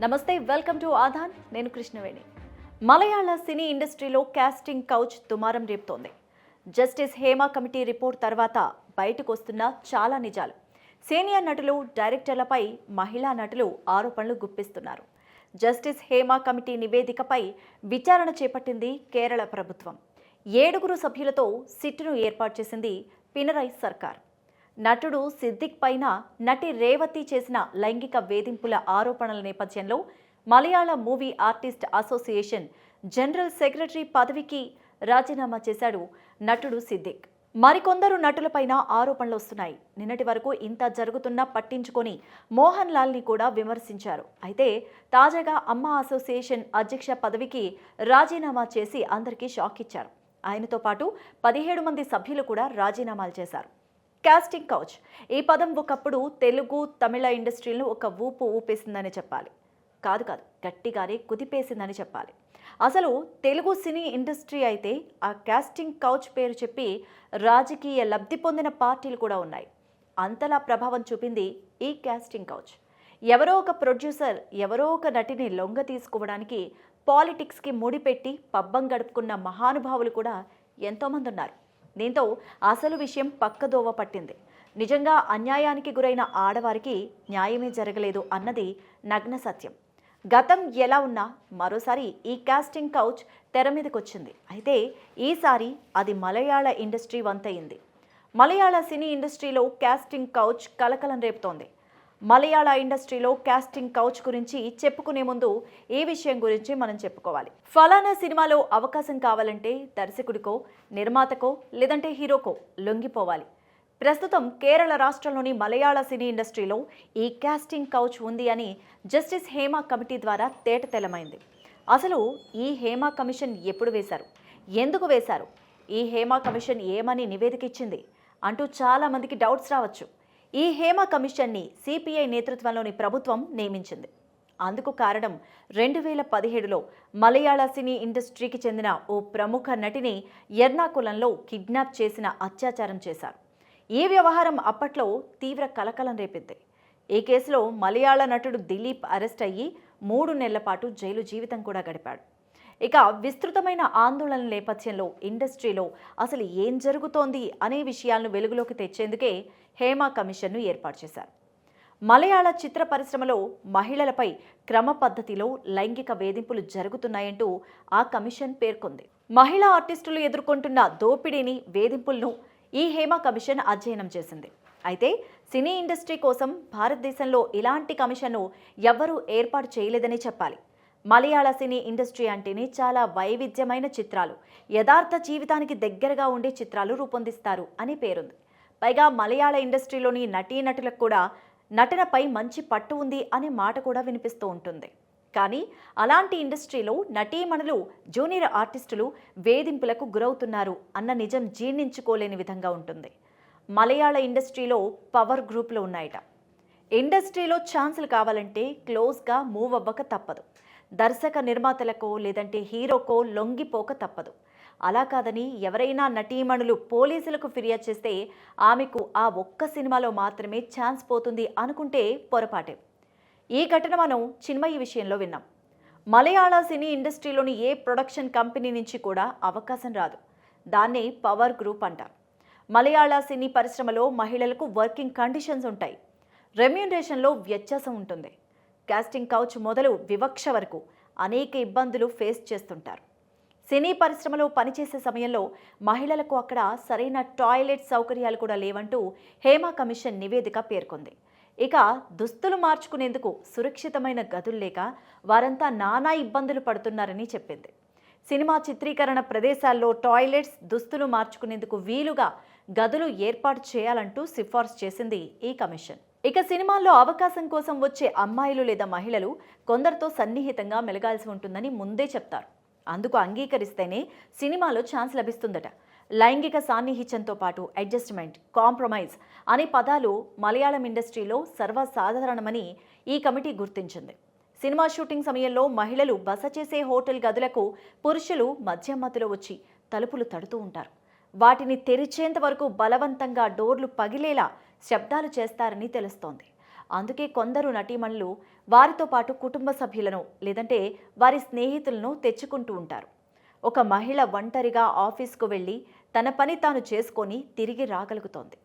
నమస్తే, welcome to ఆధాన్. నేను కృష్ణవేణి. మలయాళ సినీ ఇండస్ట్రీలో కాస్టింగ్ కౌచ్ దుమారం రేపుతోంది. జస్టిస్ హేమా కమిటీ రిపోర్ట్ తర్వాత బయటకు వస్తున్న చాలా నిజాలు. సీనియర్ నటులు, డైరెక్టర్లపై మహిళా నటులు ఆరోపణలు గుప్పిస్తున్నారు. జస్టిస్ హేమా కమిటీ నివేదికపై విచారణ చేపట్టింది కేరళ ప్రభుత్వం. 7 సభ్యులతో సిట్ను ఏర్పాటు చేసింది పినరై సర్కార్. నటుడు సిద్దిక్ పైన నటి రేవతి చేసిన లైంగిక వేధింపుల ఆరోపణల నేపథ్యంలో మలయాళ movie artist association general secretary పదవికి రాజీనామా చేశాడు నటుడు సిద్దిక్. మరికొందరు నటులపైన ఆరోపణలు వస్తున్నాయి. నిన్నటి వరకు ఇంత జరుగుతున్నా పట్టించుకొని మోహన్ లాల్ని కూడా విమర్శించారు. అయితే తాజాగా అమ్మ అసోసియేషన్ అధ్యక్ష పదవికి రాజీనామా చేసి అందరికీ షాక్ ఇచ్చారు. ఆయనతో పాటు 17 మంది సభ్యులు కూడా రాజీనామాలు చేశారు. కాస్టింగ్ కౌచ్ ఈ పదం ఒకప్పుడు తెలుగు, తమిళ ఇండస్ట్రీలను ఒక ఊపు ఊపేసిందని చెప్పాలి. కాదు గట్టిగానే కుదిపేసిందని చెప్పాలి. అసలు తెలుగు సినీ ఇండస్ట్రీ అయితే ఆ కాస్టింగ్ కౌచ్ పేరు చెప్పి రాజకీయ లబ్ధి పొందిన పార్టీలు కూడా ఉన్నాయి. అంతలా ప్రభావం చూపింది ఈ కాస్టింగ్ కౌచ్. ఎవరో ఒక ప్రొడ్యూసర్ ఎవరో ఒక నటిని లొంగ తీసుకోవడానికి పాలిటిక్స్కి ముడిపెట్టి పబ్బం గడుపుకున్న మహానుభావులు కూడా ఎంతోమంది ఉన్నారు. దీంతో అసలు విషయం పక్కదోవ పట్టింది. నిజంగా అన్యాయానికి గురైన ఆడవారికి న్యాయమే జరగలేదు అన్నది నగ్న సత్యం. గతం ఎలా ఉన్నా మరోసారి ఈ కాస్టింగ్ కౌచ్ తెర మీదకొచ్చింది. అయితే ఈసారి అది మలయాళ ఇండస్ట్రీ వంతయింది. మలయాళ సినీ ఇండస్ట్రీలో కాస్టింగ్ కౌచ్ కలకలం రేపుతోంది. మలయాళ ఇండస్ట్రీలో కాస్టింగ్ కౌచ్ గురించి చెప్పుకునే ముందు ఈ విషయం గురించి మనం చెప్పుకోవాలి. ఫలానా సినిమాలో అవకాశం కావాలంటే దర్శకుడికో, నిర్మాతకో, లేదంటే హీరోకో లొంగిపోవాలి. ప్రస్తుతం కేరళ రాష్ట్రంలోని మలయాళ సినీ ఇండస్ట్రీలో ఈ కాస్టింగ్ కౌచ్ ఉంది అని జస్టిస్ హేమా కమిటీ ద్వారా తేటతెల్లమైంది. అసలు ఈ హేమా కమిషన్ ఎప్పుడు వేశారు, ఎందుకు వేశారు, ఈ హేమా కమిషన్ ఏమని నివేదిక ఇచ్చింది అంటూ చాలా మందికి డౌట్స్ రావచ్చు. ఈ హేమా కమిషన్ని సిపిఐ నేతృత్వంలోని ప్రభుత్వం నియమించింది. అందుకు కారణం 2017లో మలయాళ సినీ ఇండస్ట్రీకి చెందిన ఓ ప్రముఖ నటిని ఎర్నాకులంలో కిడ్నాప్ చేసిన అత్యాచారం చేశారు. ఈ వ్యవహారం అప్పట్లో తీవ్ర కలకలం రేపింది. ఈ కేసులో మలయాళ నటుడు దిలీప్ అరెస్ట్ అయ్యి 3 నెలల పాటు జైలు జీవితం కూడా గడిపాడు. ఇక విస్తృతమైన ఆందోళన నేపథ్యంలో ఇండస్ట్రీలో అసలు ఏం జరుగుతోంది అనే విషయాలను వెలుగులోకి తెచ్చేందుకే హేమా కమిషన్ను ఏర్పాటు చేశారు. మలయాళ చిత్ర పరిశ్రమలో మహిళలపై క్రమ పద్ధతిలో లైంగిక వేధింపులు జరుగుతున్నాయంటూ ఆ కమిషన్ పేర్కొంది. మహిళా ఆర్టిస్టులు ఎదుర్కొంటున్న దోపిడీని, వేధింపులను ఈ హేమా కమిషన్ అధ్యయనం చేసింది. అయితే సినీ ఇండస్ట్రీ కోసం భారతదేశంలో ఇలాంటి కమిషన్ను ఎవ్వరూ ఏర్పాటు చేయలేదని చెప్పాలి. మలయాళ సినీ ఇండస్ట్రీ అంటేనే చాలా వైవిధ్యమైన చిత్రాలు, యథార్థ జీవితానికి దగ్గరగా ఉండే చిత్రాలు రూపొందిస్తారు అని పేరుంది. పైగా మలయాళ ఇండస్ట్రీలోని నటీనటులకు కూడా నటనపై మంచి పట్టు ఉంది అనే మాట కూడా వినిపిస్తూ ఉంటుంది. కానీ అలాంటి ఇండస్ట్రీలో నటీమణులు, జూనియర్ ఆర్టిస్టులు వేధింపులకు గురవుతున్నారు అన్న నిజం జీర్ణించుకోలేని విధంగా ఉంటుంది. మలయాళ ఇండస్ట్రీలో పవర్ గ్రూపులు ఉన్నాయట. ఇండస్ట్రీలో ఛాన్సులు కావాలంటే క్లోజ్గా మూవ్ అవ్వక తప్పదు. దర్శక నిర్మాతలకో లేదంటే హీరోకో లొంగిపోక తప్పదు. అలా కాదని ఎవరైనా నటీమణులు పోలీసులకు ఫిర్యాదు చేస్తే ఆమెకు ఆ ఒక్క సినిమాలో మాత్రమే ఛాన్స్ పోతుంది అనుకుంటే పొరపాటే. ఈ ఘటన మనం చిన్మయి విషయంలో విన్నాం. మలయాళ సినీ ఇండస్ట్రీలోని ఏ ప్రొడక్షన్ కంపెనీ నుంచి కూడా అవకాశం రాదు. దాన్నే పవర్ గ్రూప్ అంటారు. మలయాళ సినీ పరిశ్రమలో మహిళలకు వర్కింగ్ కండిషన్స్ ఉంటాయి. రెమ్యూనరేషన్లో వ్యత్యాసం ఉంటుంది. కాస్టింగ్ కౌచ్ మొదలు వివక్ష వరకు అనేక ఇబ్బందులు ఫేస్ చేస్తుంటారు. సినీ పరిశ్రమలో పనిచేసే సమయంలో మహిళలకు అక్కడ సరైన టాయిలెట్ సౌకర్యాలు కూడా లేవంటూ హేమా కమిషన్ నివేదిక పేర్కొంది. ఇక దుస్తులు మార్చుకునేందుకు సురక్షితమైన గదులు లేక వారంతా నానా ఇబ్బందులు పడుతున్నారని చెప్పింది. సినిమా చిత్రీకరణ ప్రదేశాల్లో టాయిలెట్స్, దుస్తులు మార్చుకునేందుకు వీలుగా గదులు ఏర్పాటు చేయాలంటూ సిఫార్సు చేసింది ఈ కమిషన్. ఇక సినిమాల్లో అవకాశం కోసం వచ్చే అమ్మాయిలు లేదా మహిళలు కొందరితో సన్నిహితంగా మెలగాల్సి ఉంటుందని ముందే చెప్తారు. అందుకు అంగీకరిస్తేనే సినిమాలో ఛాన్స్ లభిస్తుందట. లైంగిక సాన్నిహిత్యంతో పాటు అడ్జస్ట్మెంట్, కాంప్రమైజ్ అనే పదాలు మలయాళం ఇండస్ట్రీలో సర్వసాధారణమని ఈ కమిటీ గుర్తించింది. సినిమా షూటింగ్ సమయంలో మహిళలు బస చేసే హోటల్ గదులకు పురుషులు మధ్యమధ్యలో వచ్చి తలుపులు తడుతూ ఉంటారు. వాటిని తెరిచేంత వరకు బలవంతంగా డోర్లు పగిలేలా శబ్దాలు చేస్తారని తెలుస్తోంది. అందుకే కొందరు నటీమణులు వారితో పాటు కుటుంబ సభ్యులను లేదంటే వారి స్నేహితులను తెచ్చుకుంటూ ఉంటారు. ఒక మహిళ ఒంటరిగా ఆఫీస్కు వెళ్ళి తన పని తాను చేసుకొని తిరిగి రాగలుగుతోంది.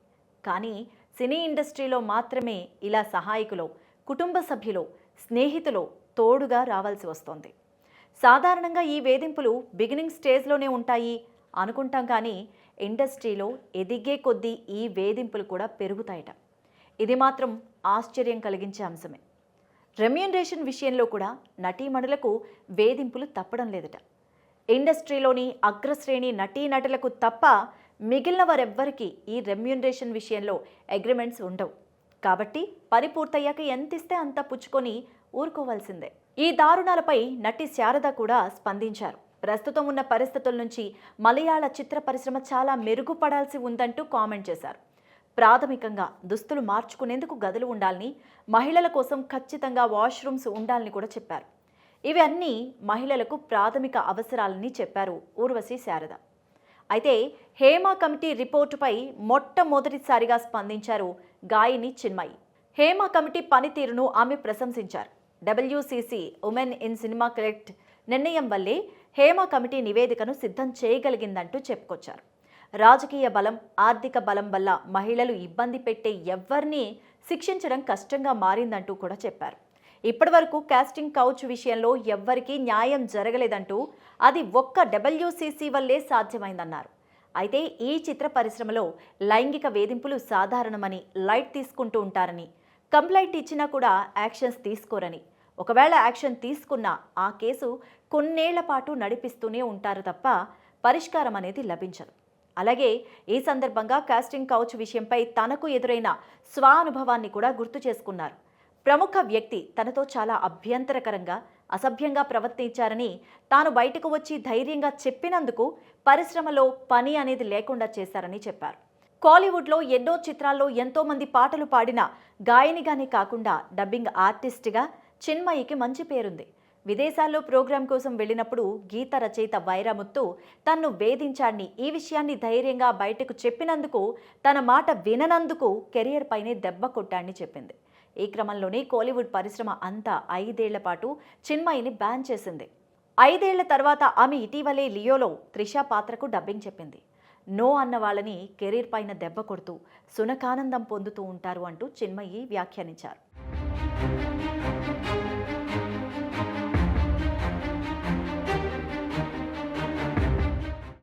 కానీ సినీ ఇండస్ట్రీలో మాత్రమే ఇలా సహాయకులో, కుటుంబ సభ్యులో, స్నేహితులో తోడుగా రావాల్సి వస్తోంది. సాధారణంగా ఈ వేధింపులు బిగినింగ్ స్టేజ్లోనే ఉంటాయి అనుకుంటాం, కానీ ఇండస్ట్రీలో ఎదిగే కొద్దీ ఈ వేధింపులు కూడా పెరుగుతాయట. ఇది మాత్రం ఆశ్చర్యం కలిగించే అంశమే. రెమ్యూనరేషన్ విషయంలో కూడా నటీమణులకు వేధింపులు తప్పడం లేదట. ఇండస్ట్రీలోని అగ్రశ్రేణి నటీనటులకు తప్ప మిగిలిన వారెవ్వరికీ ఈ రెమ్యూనరేషన్ విషయంలో అగ్రిమెంట్స్ ఉండవు. కాబట్టి పని పూర్తయ్యాక ఎంత ఇస్తే అంత పుచ్చుకొని ఊరుకోవాల్సిందే. ఈ దారుణాలపై నటి శారద కూడా స్పందించారు. ప్రస్తుతం ఉన్న పరిస్థితుల నుంచి మలయాళ చిత్ర పరిశ్రమ చాలా మెరుగుపడాల్సి ఉందంటూ కామెంట్ చేశారు. ప్రాథమికంగా దుస్తులు మార్చుకునేందుకు గదులు ఉండాలని, మహిళల కోసం ఖచ్చితంగా వాష్రూమ్స్ ఉండాలని కూడా చెప్పారు. ఇవి అన్నీ మహిళలకు ప్రాథమిక అవసరాలని చెప్పారు ఊర్వశి శారద. అయితే హేమ కమిటీ రిపోర్టుపై మొట్టమొదటిసారిగా స్పందించారు గాయని చిన్మయి. హేమ కమిటీ పనితీరును ఆమె ప్రశంసించారు. WCC women in cinema collect నిర్ణయం వల్లే హేమ కమిటీ నివేదికను సిద్ధం చేయగలిగిందంటూ చెప్పుకొచ్చారు. రాజకీయ బలం, ఆర్థిక బలం వల్ల మహిళలు ఇబ్బంది పెట్టే ఎవ్వరినీ శిక్షించడం కష్టంగా మారిందంటూ కూడా చెప్పారు. ఇప్పటివరకు కాస్టింగ్ కౌచ్ విషయంలో ఎవ్వరికీ న్యాయం జరగలేదంటూ అది ఒక్క WCC వల్లే సాధ్యమైందన్నారు. అయితే ఈ చిత్ర పరిశ్రమలో లైంగిక వేధింపులు సాధారణమని లైట్ తీసుకుంటూ ఉంటారని, కంప్లైంట్ ఇచ్చినా కూడా యాక్షన్స్ తీసుకోరని, ఒకవేళ యాక్షన్ తీసుకున్నా ఆ కేసు కొన్నేళ్ల పాటు నడిపిస్తూనే ఉంటారు తప్ప పరిష్కారం అనేది లభించదు. అలాగే ఈ సందర్భంగా కాస్టింగ్ కౌచ్ విషయంపై తనకు ఎదురైన స్వానుభవాన్ని కూడా గుర్తు చేసుకున్నారు. ప్రముఖ వ్యక్తి తనతో చాలా అభ్యంతరకరంగా, అసభ్యంగా ప్రవర్తించారని తాను బయటకు వచ్చి ధైర్యంగా చెప్పినందుకు పరిశ్రమలో పని అనేది లేకుండా చేశారని చెప్పారు. కాలీవుడ్లో ఎన్నో చిత్రాల్లో ఎంతో మంది పాటలు పాడిన గాయనిగానే కాకుండా డబ్బింగ్ ఆర్టిస్ట్గా చిన్మయికి మంచి పేరుంది. విదేశాల్లో ప్రోగ్రాం కోసం వెళ్ళినప్పుడు గీత రచయిత వైరముత్తు తన్ను వేధించాడని, ఈ విషయాన్ని ధైర్యంగా బయటకు చెప్పినందుకు, తన మాట విననందుకు కెరియర్ పైనే దెబ్బ కొట్టాడని చెప్పింది. ఈ క్రమంలోనే కోలీవుడ్ పరిశ్రమ అంతా 5 ఏళ్ల పాటు చిన్మయిని బ్యాన్ చేసింది. 5 ఏళ్ల తర్వాత ఆమె ఇటీవలే లియోలో త్రిష పాత్రకు డబ్బింగ్ చెప్పింది. నో అన్న వాళ్ళని కెరీర్ పైన దెబ్బ కొడుతూ సునకానందం పొందుతూ ఉంటారు అంటూ చిన్మయి వ్యాఖ్యానించారు.